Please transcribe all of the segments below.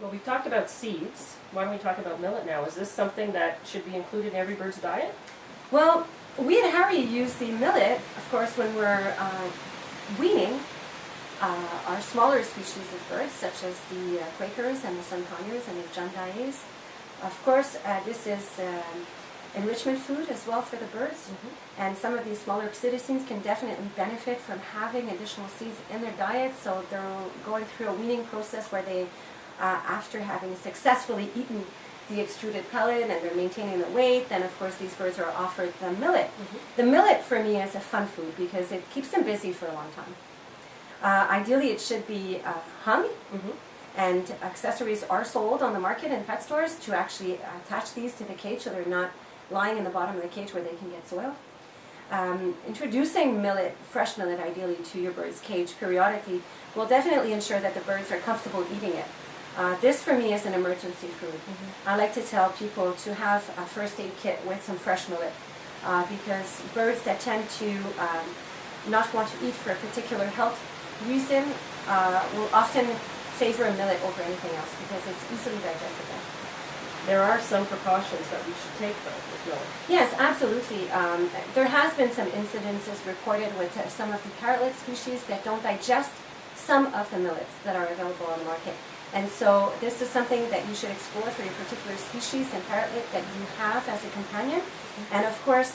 Well, we've talked about seeds. Why don't we talk about millet now? Is this something that should be included in every bird's diet? Well, we at Harry use the millet, of course, when we're weaning our smaller species of birds, such as the Quakers and the sun conures and the Jundaies. Of course, this is enrichment food as well for the birds, and some of these smaller pseudocines can definitely benefit from having additional seeds in their diet, so they're going through a weaning process where they, after having successfully eaten the extruded pellet and they're maintaining the weight, then of course these birds are offered the millet. The millet for me is a fun food because it keeps them busy for a long time. Ideally it should be hung, and accessories are sold on the market in pet stores to actually attach these to the cage so they're not lying in the bottom of the cage where they can get soiled. Introducing millet, fresh millet ideally, to your bird's cage periodically will definitely ensure that the birds are comfortable eating it. This for me is an emergency food. I like to tell people to have a first aid kit with some fresh millet because birds that tend to not want to eat for a particular health reason will often favor a millet over anything else because it's easily digestible. There are some precautions that we should take, though, with millet. Yes, absolutely. There has been some incidences reported with some of the parrotlet species that don't digest some of the millets that are available on the market. And so this is something that you should explore for your particular species and parrotlet that you have as a companion. And of course,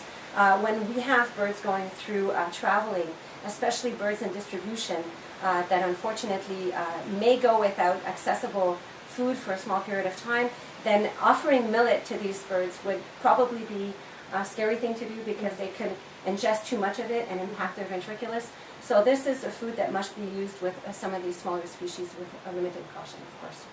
when we have birds going through traveling, especially birds in distribution that unfortunately may go without accessible food for a small period of time, then offering millet to these birds would probably be a scary thing to do because they could ingest too much of it and impact their ventriculus. So this is a food that must be used with some of these smaller species with a limited caution, of course.